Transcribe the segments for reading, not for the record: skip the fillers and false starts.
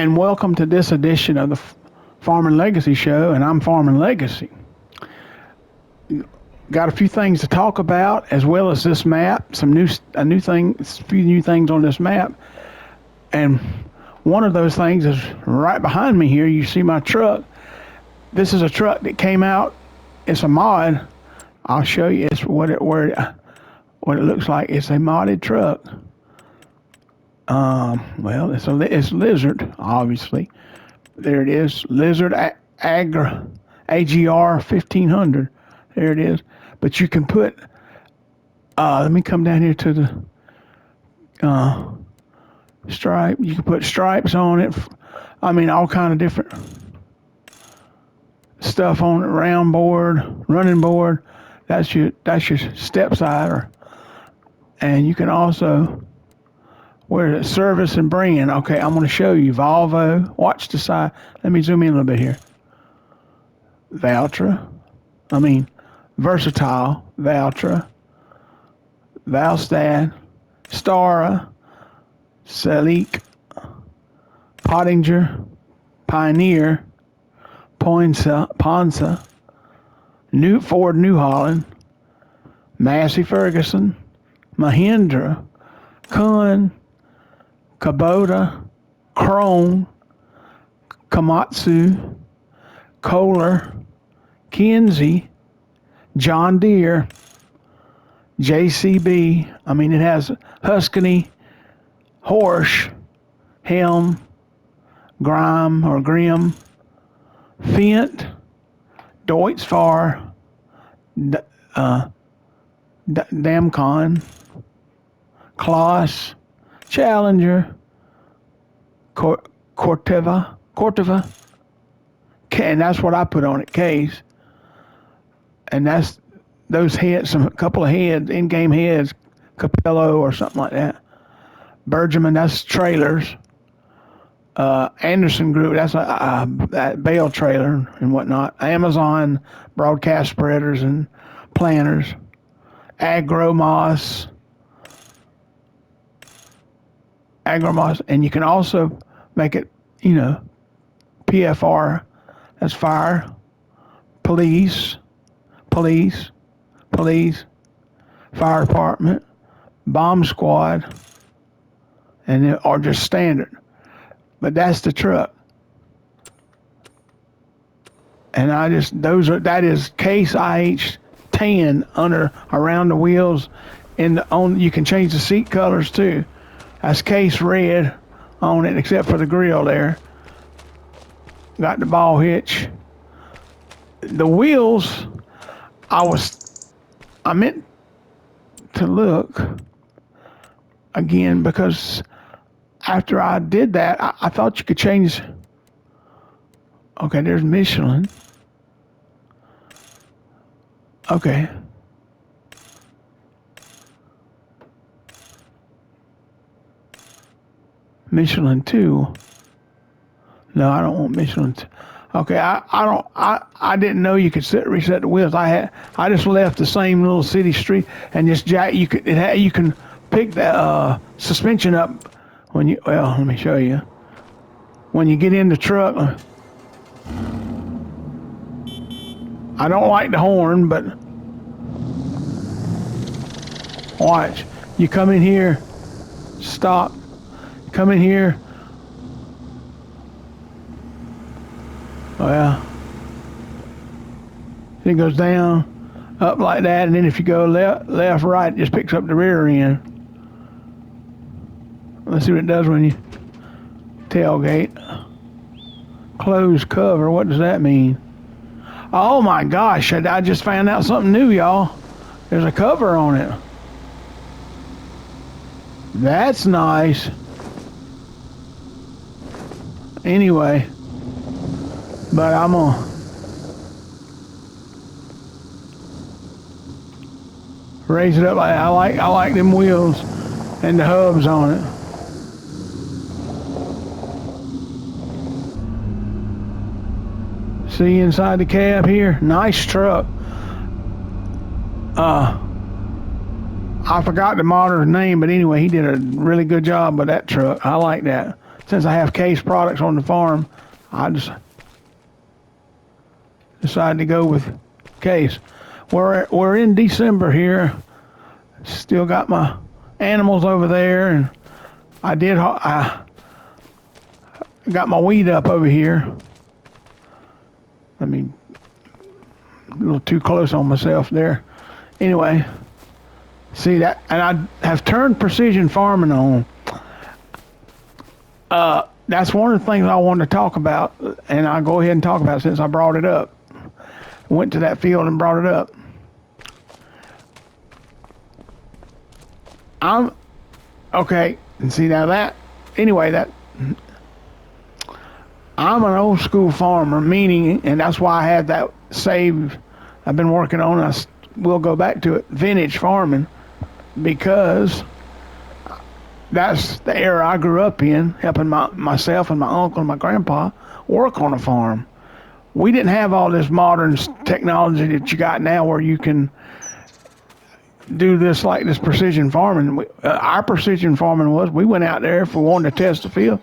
and welcome to this edition of the Farming Legacy Show, and I'm Farming Legacy. Got a few things to talk about, as well as this map, a few new things on this map, and one of those things is right behind me here. You see my truck. This is a truck that came out. It's a mod. I'll show you. It's what it looks like. It's a modded truck. Well, it's Lizard, obviously. There it is, Lizard AGR 1500. There it is. But you can put. Let me come down here to the stripe. You can put stripes on it. I mean, all kind of different stuff on it. Round board, running board. That's your step sider. And you can also, where is it? Service and brand. Okay, I'm going to show you Volvo. Watch the side. Let me zoom in a little bit here. Versatile, Valtra, Valstad, Stara, Selic, Pottinger, Pioneer, Ponsa, Ford New Holland, Massey Ferguson, Mahindra, Kun, Kubota, Krone, Komatsu, Kohler, Kinsey, John Deere, JCB. It has Husqvarna, Horsch, Helm, Grimm, Fendt, Deutz-Fahr, Damcon, Kloss, Challenger, Corteva, and that's what I put on it, Case. And that's those heads, a couple of heads, in-game heads, Capello or something like that. Bergman, that's trailers. Anderson Group, that's that bale trailer and whatnot. Amazon broadcast spreaders and planters. Agromos, and you can also make it, PFR, that's fire, police, fire department, bomb squad, or just standard. But that's the truck. And that is Case IH tan around the wheels, you can change the seat colors too. That's Case red on it, except for the grill there. Got the ball hitch. The wheels, I meant to look again, because after I did that, I thought you could change. Okay, there's Michelin. Okay. Michelin 2. No, I don't want Michelin 2. Okay, I didn't know you could reset the wheels. I just left the same little city street and just you can pick the suspension up when let me show you. When you get in the truck, I don't like the horn, but watch. You come in here, stop, come in here. Oh yeah. It goes down, up like that, and then if you go left, right, it just picks up the rear end. Let's see what it does when you tailgate. Close cover, what does that mean? Oh my gosh, I just found out something new, y'all. There's a cover on it. That's nice. Anyway, but I'm gonna raise it up. I like them wheels and the hubs on it. See inside the cab here? Nice truck. I forgot the modder's name, but anyway, he did a really good job with that truck. I like that. since I have Case products on the farm, I just decided to go with Case. We're in December here. Still got my animals over there, and I got my weed up over here. I mean, a little too close on myself there. Anyway, see that, and I have turned precision farming on. That's one of the things I wanted to talk about, and I'll go ahead and talk about it since I brought it up. Went to that field and brought it up. I'm okay, and see now that anyway that I'm an old school farmer, meaning, and that's why I had that save I've been working on. Will go back to it, vintage farming, because that's the era I grew up in, helping myself and my uncle and my grandpa work on a farm. We didn't have all this modern technology that you got now where you can do this like this precision farming. Our precision farming was we went out there if we wanted to test the field.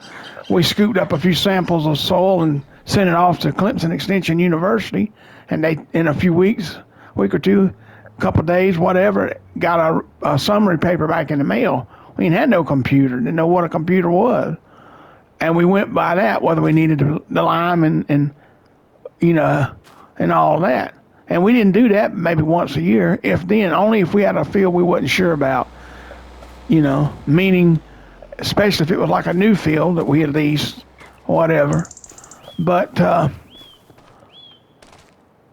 We scooped up a few samples of soil and sent it off to Clemson Extension University, and they, in a few weeks, week or two, a couple of days, whatever, got a summary paper back in the mail. We ain't had no computer, didn't know what a computer was. And we went by that, whether we needed the lime and you know, and all that. And we didn't do that maybe once a year, if then, only if we had a field we wasn't sure about, you know, meaning, especially if it was like a new field that we had leased, whatever. But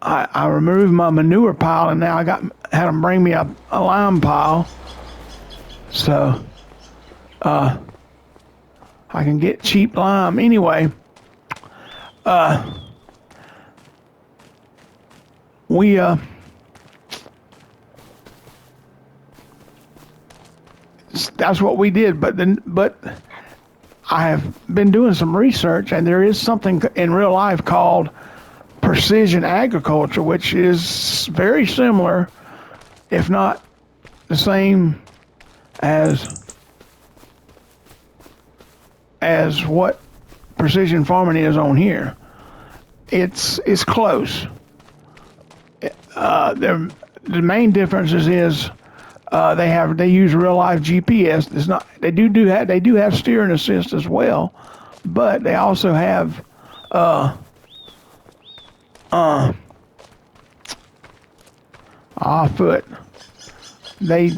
I removed my manure pile, and now had them bring me a lime pile, so I can get cheap lime. Anyway, we that's what we did. But I have been doing some research, and there is something in real life called precision agriculture, which is very similar, if not the same as what precision farming is on here. It's close. The main differences is they use real life GPS. It's not they do have steering assist as well, but they also have foot. They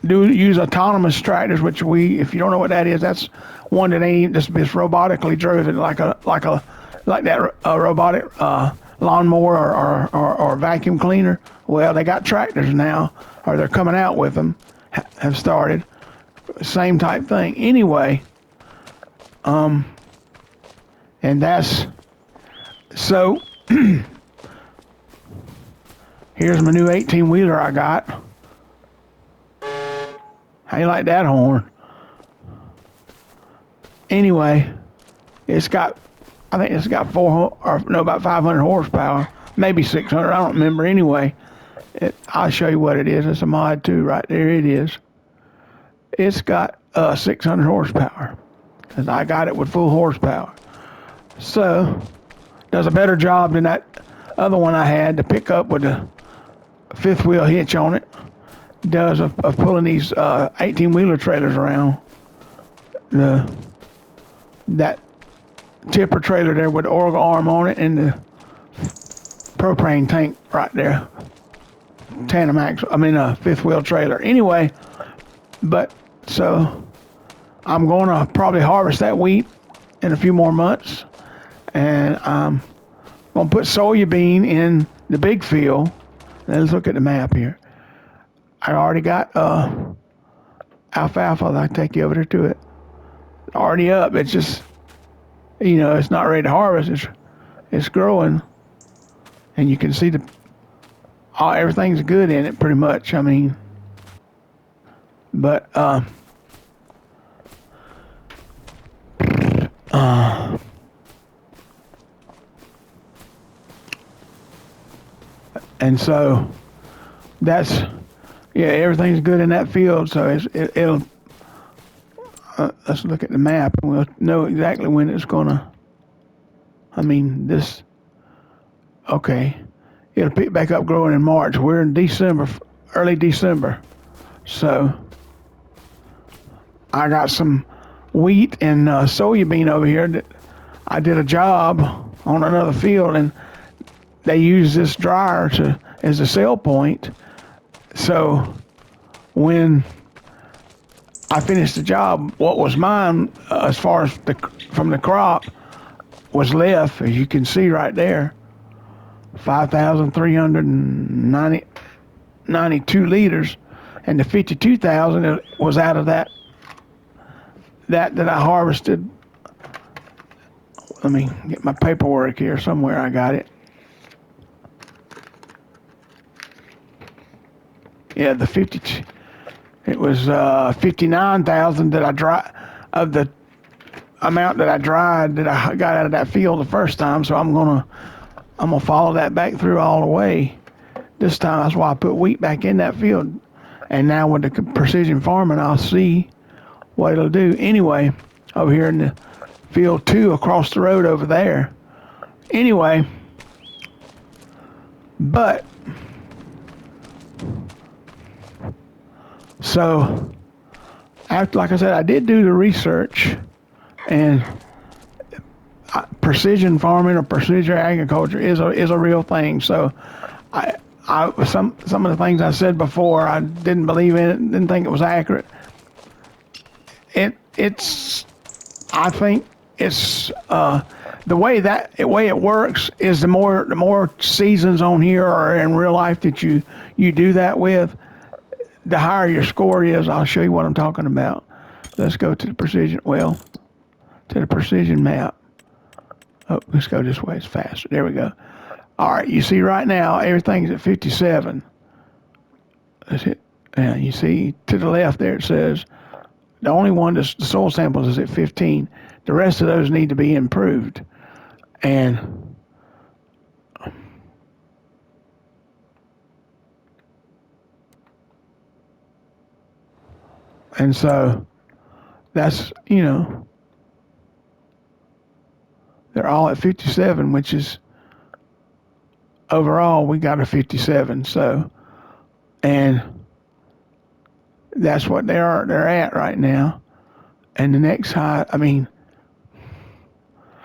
do use autonomous tractors, which if you don't know what that is, that's one that ain't just robotically driven like that robotic lawnmower or vacuum cleaner. Well, they got tractors now, or they're coming out with them, have started. Same type thing. Anyway, and that's, so, here's my new 18-wheeler I got. How you like that horn? Anyway, I think it's got about 500 horsepower, maybe 600, I don't remember. Anyway, I'll show you what it is. It's a Mod 2 right there, it is. It's got 600 horsepower, because I got it with full horsepower. So, does a better job than that other one I had to pick up with the fifth wheel hitch on it. Does of pulling these 18-wheeler trailers around. That tipper trailer there with the Oracle arm on it and the propane tank right there. Fifth wheel trailer. Anyway, but so I'm going to probably harvest that wheat in a few more months, and I'm going to put soybean in the big field. Let's look at the map here. I already got alfalfa. I'll take you over there to it. Already up. It's just, it's not ready to harvest. It's growing, and you can see everything's good in it pretty much. I mean, but and so that's, everything's good in that field. So it'll let's look at the map and we'll know exactly when it's gonna. I mean, this. Okay, it'll pick back up growing in March. We're in December, early December, so I got some wheat and soybean over here that I did a job on another field, and they use this dryer as a sell point. So when I finished the job, what was mine as far as from the crop was left, as you can see right there, 5,392 liters, and the 52,000 was out of that I harvested. Let me get my paperwork here somewhere. I got it. Yeah, the 52. It was 59,000 that I dry of the amount that I dried that I got out of that field the first time. So I'm gonna follow that back through all the way. This time that's why I put wheat back in that field. And now with the precision farming, I'll see what it'll do. Anyway, over here in the field 2 across the road over there. Anyway, but so after, like I said, I did do the research, and precision farming or precision agriculture is a real thing. So some of the things I said before, I didn't believe in it, didn't think it was accurate. I think it's the way it works is the more seasons on here or in real life that you do that with, the higher your score is. I'll show you what I'm talking about. Let's go to the precision map. Oh, let's go this way. It's faster. There we go. All right, you see right now everything's at 57. That's it. And you see to the left there it says the only one the soil samples is at 15. The rest of those need to be improved. And so that's, they're all at 57, which is overall we got a 57. So, and that's what they're at right now. And the next high, I mean,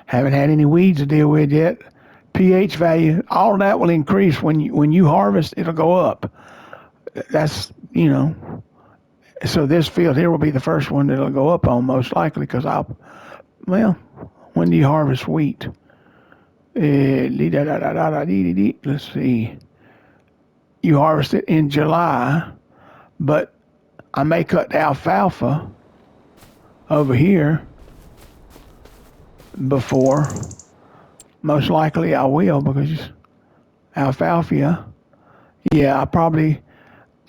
haven't had any weeds to deal with yet. pH value, all of that will increase when you harvest. It'll go up. That's, so this field here will be the first one that'll go up on most likely, because when do you harvest wheat? Let's see. You harvest it in July, but I may cut the alfalfa over here before. Most likely I will, because alfalfa, yeah,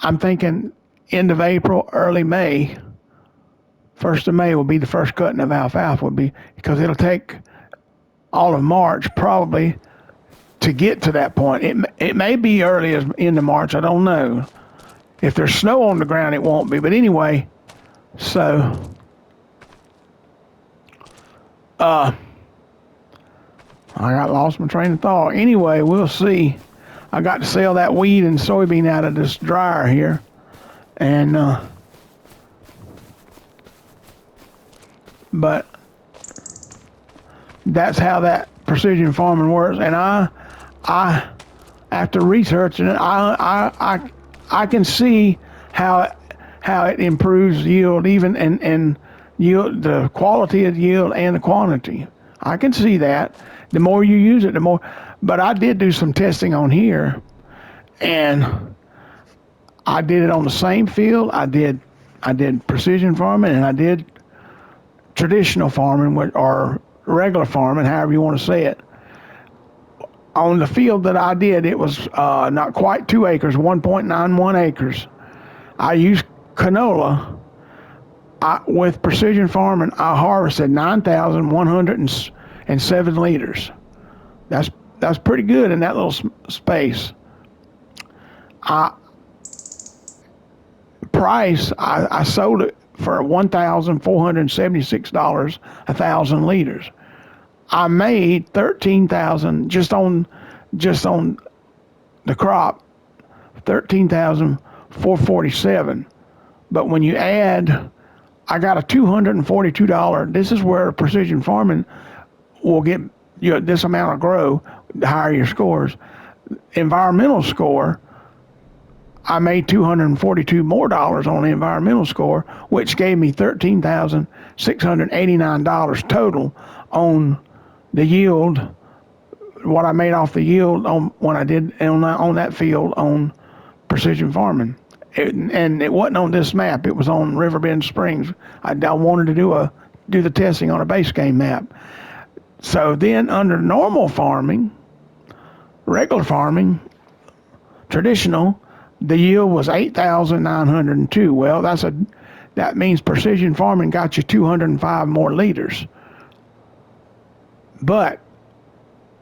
I'm thinking end of April, early May. 1st of May will be the first cutting of alfalfa, because it'll take all of March probably to get to that point. It may be early as end of March, I don't know. If there's snow on the ground, it won't be. But anyway, so I got lost my train of thought. Anyway, we'll see. I got to sell that wheat and soybean out of this dryer here, and but that's how that precision farming works. And I after researching it, I can see how it improves yield, even and yield, the quality of the yield and the quantity. I can see that. The more you use it, the more. But I did do some testing on here, and I did it on the same field. I did precision farming, and I did traditional farming, or regular farming, however you want to say it. On the field that I did, it was not quite 2 acres, 1.91 acres. I used canola. With precision farming, I harvested 9,107 liters. That's pretty good in that little space. I sold it for $1,476 1,000 liters. I made 13,000 just on the crop, 13,447. But when you add, I got a $242. This is where precision farming will get you this amount of grow, the higher your scores. Environmental score, I made $242 more on the environmental score, which gave me $13,689 total on the yield. What I made off the yield on when I did on that field on precision farming. And it wasn't on this map. It was on Riverbend Springs. I wanted to do the testing on a base game map. So then under normal farming, regular farming, traditional, the yield was 8,902. Well, that means precision farming got you 205 more liters. But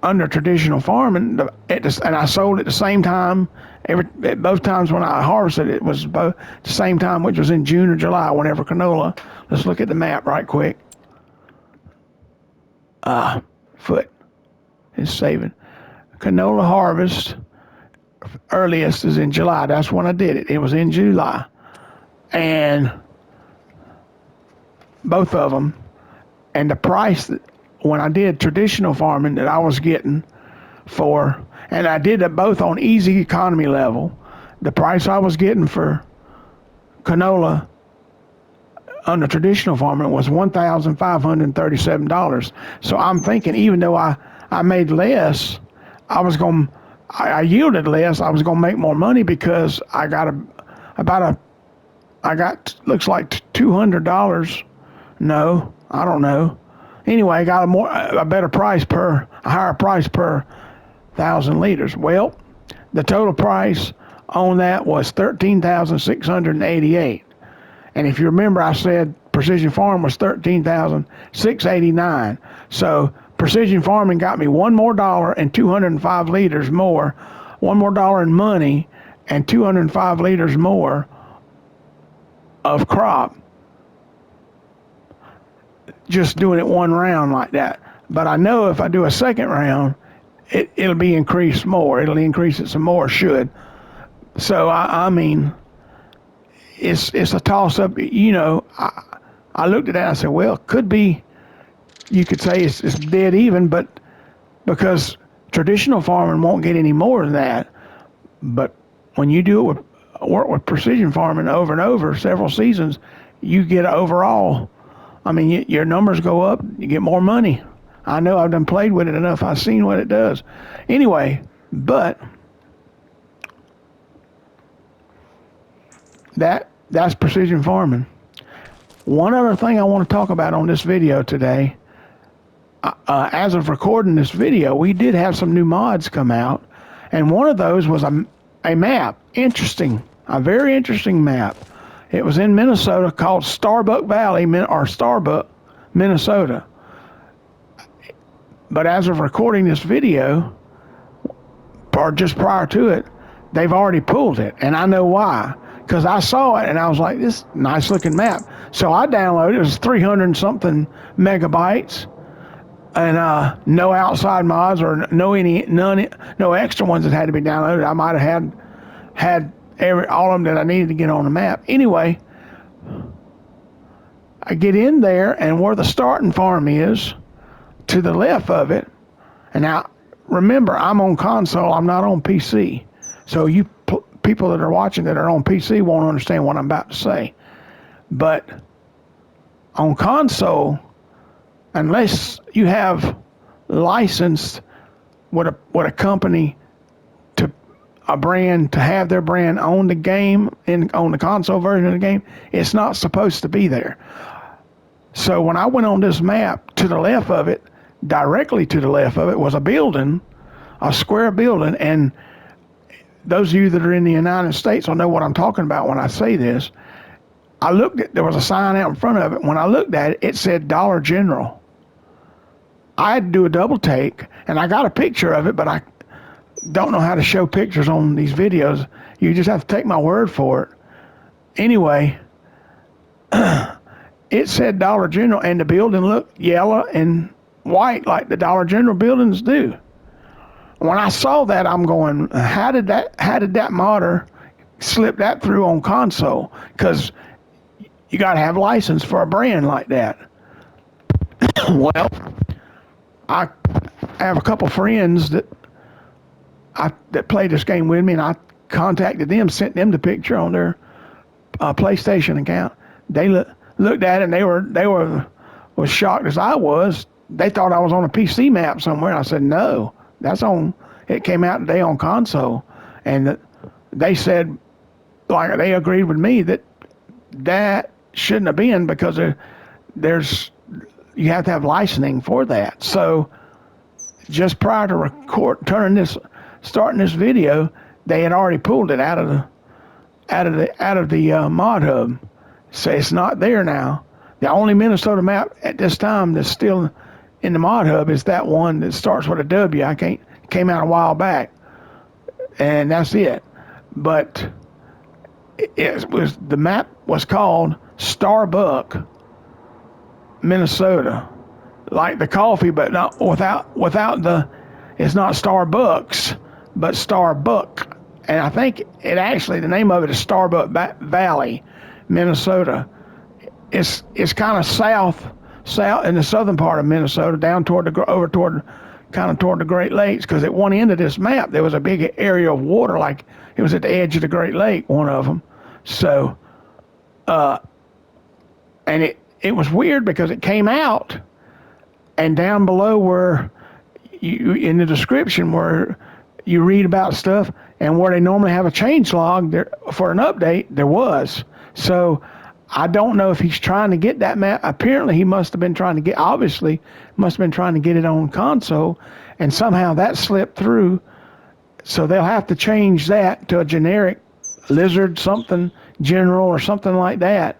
under traditional farming, and I sold at the same time. Both times when I harvested it was both the same time, which was in June or July. Whenever canola, let's look at the map right quick. Foot is saving. Canola harvest earliest is in July. That's when I did it. It was in July, and both of them, and the price that when I did traditional farming that I was getting for, and I did it both on easy economy level, the price I was getting for canola under traditional farming was $1,537. So I'm thinking, even though I made less, I yielded less, I was gonna make more money because I got looks like $200. No, I don't know. Anyway, I got a higher price per 1,000 liters. Well, the total price on that was 13,688. And if you remember, I said precision farm was 13,689. So precision farming got me $1 more and 205 liters more, $1 more in money, and 205 liters more of crop. Just doing it one round like that. But I know if I do a second round, it'll be increased more. It'll increase it some more, should. So I mean, it's a toss up. You know, I looked at that and I said, well, could be. You could say it's dead even, but because traditional farming won't get any more than that. But when you work with precision farming over and over several seasons, you get overall. I mean, your numbers go up, you get more money. I know I've done played with it enough. I've seen what it does. Anyway, but that's precision farming. One other thing I want to talk about on this video today, as of recording this video, we did have some new mods come out, and one of those was a map. Interesting, a very interesting map. It was in Minnesota called Starbuck Valley, or Starbuck, Minnesota. But as of recording this video, or just prior to it, they've already pulled it. And I know why. Because I saw it and I was like, this nice looking map. So I downloaded it. It was 300 something megabytes. And no outside mods or no extra ones that had to be downloaded. I might have had all of them that I needed to get on the map. Anyway, I get in there, and where the starting farm is, to the left of it, and now remember, I'm on console, I'm not on PC. So you people that are watching that are on PC won't understand what I'm about to say. But on console, unless you have licensed with a company, a brand, to have their brand on the game, on the console version of the game, it's not supposed to be there. So when I went on this map, to the left of it, directly to the left of it, was a building, a square building, and those of you that are in the United States will know what I'm talking about when I say this. There was a sign out in front of it. When I looked at it, it said Dollar General. I had to do a double take, and I got a picture of it, but I don't know how to show pictures on these videos. You just have to take my word for it. Anyway, it said Dollar General, and the building looked yellow and white like the Dollar General buildings do. When I saw that, I'm going, how did that modder slip that through on console? Because you got to have license for a brand like that. Well, I have a couple friends that play this game with me, and I contacted them, sent them the picture on their PlayStation account. They looked at it, and they were as shocked as I was. They thought I was on a PC map somewhere. I said, no, it came out today on console. And they said, like, they agreed with me that shouldn't have been, because you have to have licensing for that. So just prior to starting this video, they had already pulled it out of the mod hub. So it's not there now. The only Minnesota map at this time that's still in the mod hub is that one that starts with a W. Came out a while back, and that's it. But the map was called Starbuck, Minnesota, like the coffee, but not without the. It's not Starbucks, but Starbuck, and I think the name of it is Starbuck Valley, Minnesota. It's kind of south in the southern part of Minnesota, down toward the Great Lakes, because at one end of this map there was a big area of water, like it was at the edge of the Great Lake, one of them. So, and it was weird because it came out, and down below where in the description where you read about stuff and where they normally have a change log there for an update, there was. So I don't know if he's trying to get that map. Apparently he must have been trying to get it on console, and somehow that slipped through. So they'll have to change that to a generic Lizard something general or something like that,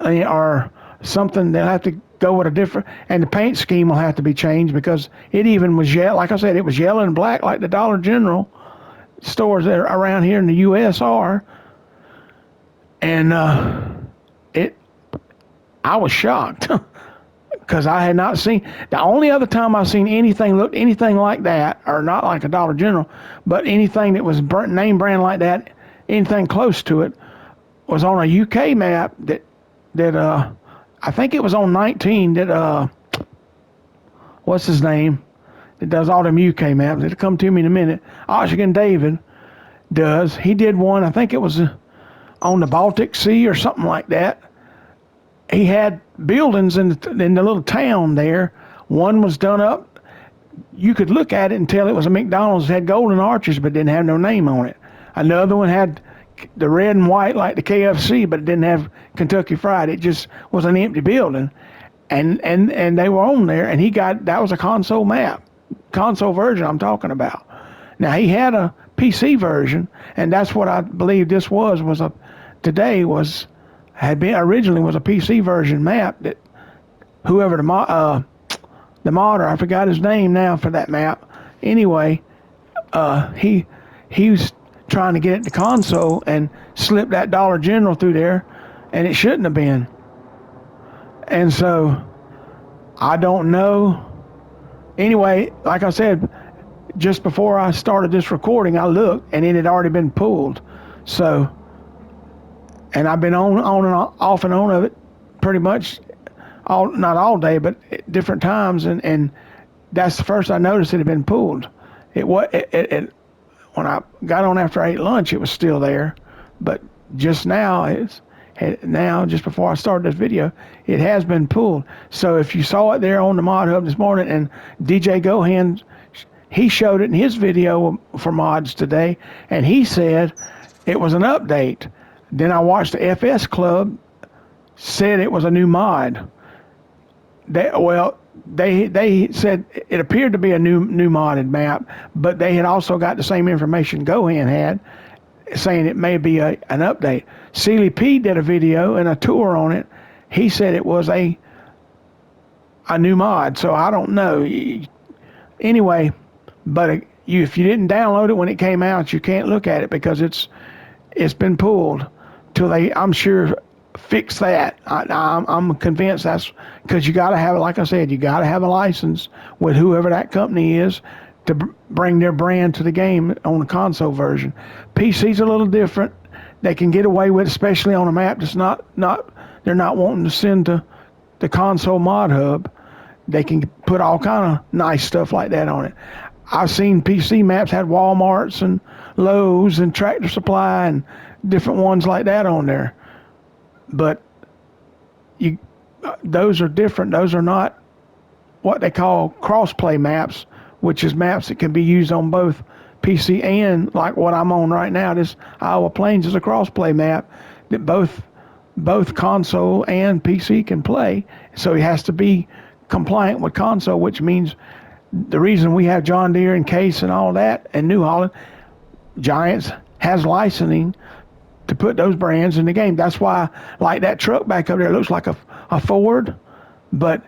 or something. They'll have to go with a different, and the paint scheme will have to be changed, because it even was yellow. Like I said, it was yellow and black like the Dollar General stores that are around here in the U.S. are. And I was shocked because I had not seen. The only other time I've seen anything looked anything like that, or not like a Dollar General, but anything that was name brand like that, anything close to it, was on a UK map that I think it was on 19 that what's his name, that does all them UK maps. It'll come to me in a minute. Oshkosh David does. He did one. I think it was on the Baltic Sea or something like that. He had buildings in the little town there. One was done up. You could look at it and tell it was a McDonald's, had golden arches, but didn't have no name on it. Another one had the red and white like the KFC, but it didn't have Kentucky Fried. It just was an empty building. And they were on there, and that was a console map, console version I'm talking about. Now he had a PC version, and that's what I believe this originally was a PC version map that whoever the modder, I forgot his name now for that map. Anyway, he was trying to get it to console and slip that Dollar General through there, and it shouldn't have been. And so I don't know. Anyway, like I said, just before I started this recording, I looked, and it had already been pulled. So, and I've been on and off and on of it pretty much not all day, but at different times, and that's the first I noticed it had been pulled. When I got on after I ate lunch, it was still there, but just now, just before I started this video, it has been pulled. So if you saw it there on the Mod Hub this morning, and DJ Gohan, he showed it in his video for mods today, and he said it was an update. Then I watched the FS Club said it was a new mod. They said it appeared to be a new modded map, but they had also got the same information Gohan had, saying it may be an update. Sealy P did a video and a tour on it. He said it was a new mod, so I don't know. Anyway, but if you didn't download it when it came out, you can't look at it because it's been pulled till I'm sure fix that. I'm convinced that's because you got to have, like I said, you got to have a license with whoever that company is to bring their brand to the game on the console version. PC's a little different. They can get away with, especially on a map that's not they're not wanting to send to the console mod hub. They can put all kind of nice stuff like that on it. I've seen PC maps had Walmarts and Lowe's and Tractor Supply and different ones like that on there. But you, those are different. Those are not what they call cross-play maps, which is maps that can be used on both PC and like what I'm on right now. This Iowa Plains is a cross-play map that both console and PC can play. So it has to be compliant with console, which means the reason we have John Deere and Case and all that and New Holland, Giants has licensing to put those brands in the game. That's why, like that truck back up there looks like a Ford, but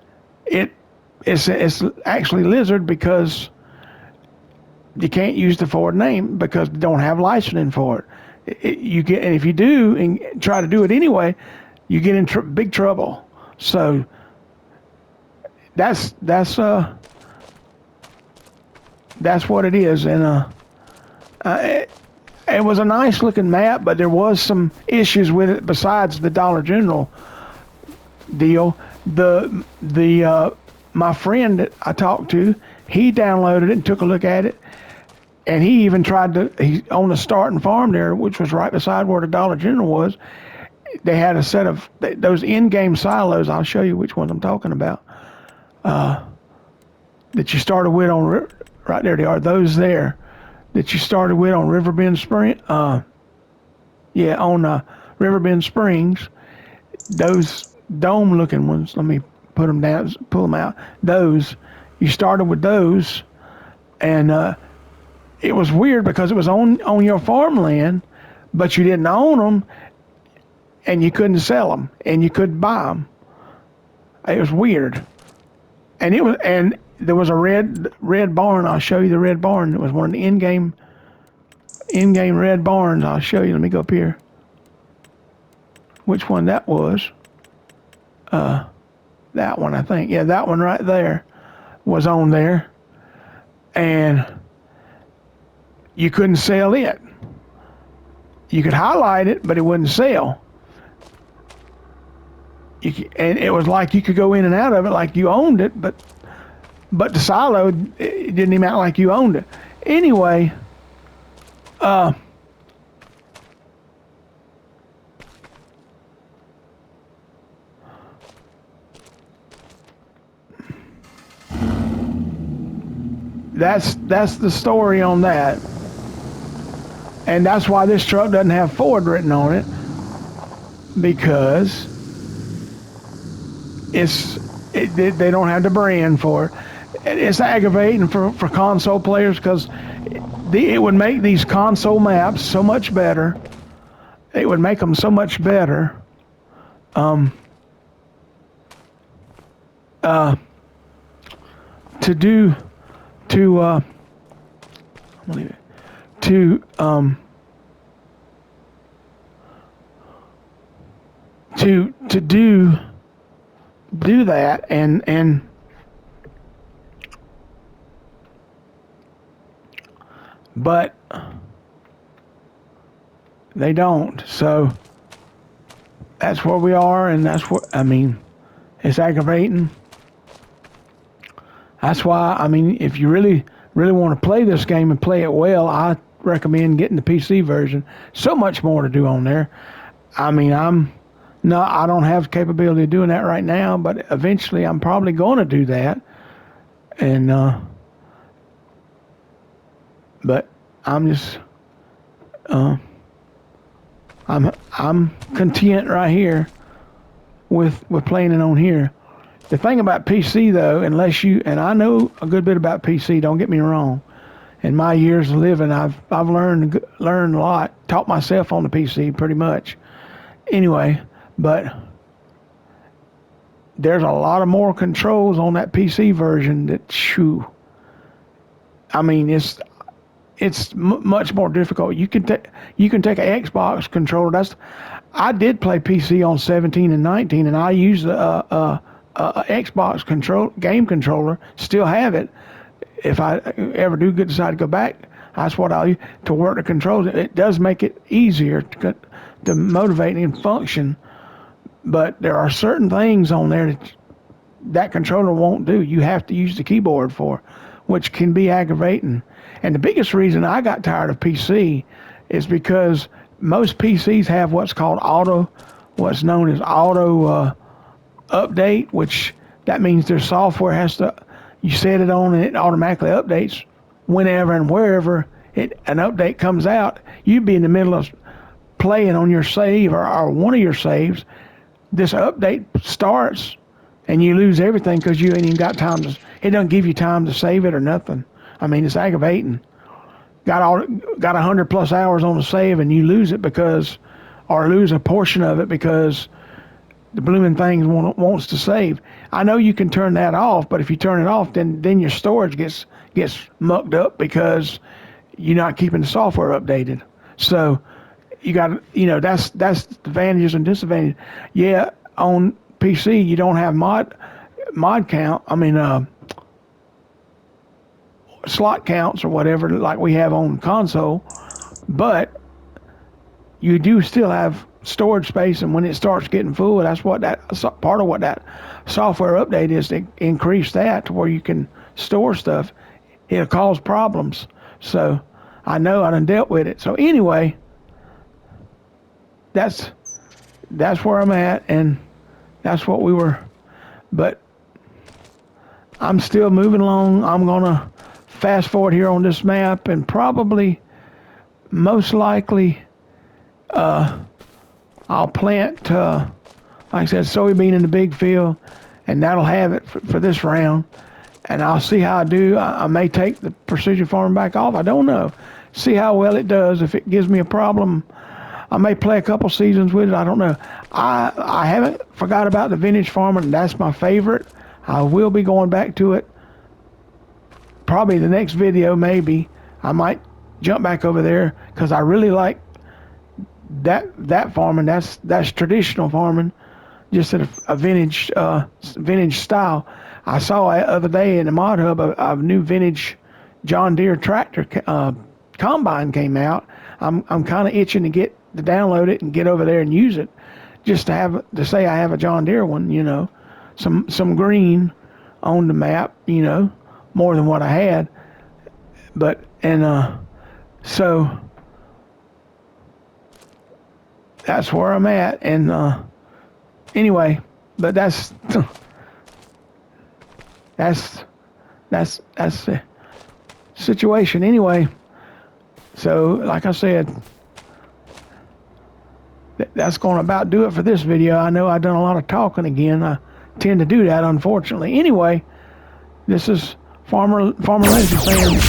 it's actually Lizard because you can't use the Ford name because they don't have licensing for it. You get, and if you do and try to do it anyway, you get in big trouble. So that's what it is, and it was a nice looking map, but there was some issues with it besides the Dollar General deal. My friend that I talked to, he downloaded it and took a look at it, and he even tried to. He on the starting farm there, which was right beside where the Dollar General was. They had a set of those in-game silos. I'll show you which ones I'm talking about. That you started with on right there. They are those there that you started with on Riverbend Spring. On Riverbend Springs. Those dome-looking ones. Let me put them down, pull them out. Those you started with those, and it was weird because it was on your farmland, but you didn't own them, and you couldn't sell them, and you couldn't buy them. It was weird, and there was a red barn. I'll show you the red barn. It was one of the in-game red barns. I'll show you. Let me go up here. Which one that was? That one, I think. Yeah, that one right there was on there, and you couldn't sell it. You could highlight it, but it wouldn't sell. And it was like you could go in and out of it like you owned it, but the silo, it didn't even act like you owned it. Anyway, that's the story on that. And that's why this truck doesn't have Ford written on it, because they don't have the brand for it. It's aggravating for console players because it would make these console maps so much better. It would make them so much better. To do that and but they don't. So that's where we are, and that's what I mean. It's aggravating. That's why, I mean, if you really want to play this game and play it well, I recommend getting the PC version. So much more to do on there. I mean, I don't have the capability of doing that right now, but eventually I'm probably going to do that. And but I'm just I'm content right here with playing it on here. The thing about PC though, and I know a good bit about PC, don't get me wrong. In my years of living, I've learned a lot, taught myself on the PC pretty much. Anyway, but there's a lot of more controls on that PC version that, I mean, it's much more difficult. You can take an Xbox controller. I did play PC on 17 and 19, and I used a Xbox game controller. Still have it. If I ever do decide to go back, that's what I'll use to work the controls. It does make it easier to motivate and function, but there are certain things on there that controller won't do. You have to use the keyboard for, which can be aggravating. And the biggest reason I got tired of PC is because most PCs have what's known as auto update, which that means their software you set it on and it automatically updates whenever and wherever an update comes out. You'd be in the middle of playing on your save or one of your saves. This update starts and you lose everything because you ain't even got time it doesn't give you time to save it or nothing. I mean, it's aggravating. Got 100 plus hours on the save and you lose it or lose a portion of it because the blooming thing wants to save. I know you can turn that off, but if you turn it off, then your storage gets mucked up because you're not keeping the software updated. So you got that's the advantages and disadvantages. Yeah, on PC you don't have mod count. I mean slot counts or whatever like we have on console, but you do still have storage space, and when it starts getting full, that's part of what that software update is, to increase that to where you can store stuff. It'll cause problems. So I know I done dealt with it. So anyway, that's where I'm at, and that's what we were. But I'm still moving along. I'm gonna fast forward here on this map, and probably most likely I'll plant, like I said, soybean in the big field, and that'll have it for this round. And I'll see how I do. I may take the precision farming back off. I don't know. See how well it does. If it gives me a problem, I may play a couple seasons with it. I don't know. I haven't forgot about the vintage farming. That's my favorite. I will be going back to it. Probably the next video, maybe. I might jump back over there because I really like that farming. That's traditional farming, just at a vintage style. I saw the other day in the Mod Hub a new vintage John Deere tractor combine came out. I'm kind of itching to download it and get over there and use it, just to say I have a John Deere one. Some green on the map, more than what I had. So that's where I'm at. And anyway, but that's the situation anyway. So like I said, that's going to about do it for this video. I know I've done a lot of talking again. I tend to do that, unfortunately. Anyway, this is Farmer Legend saying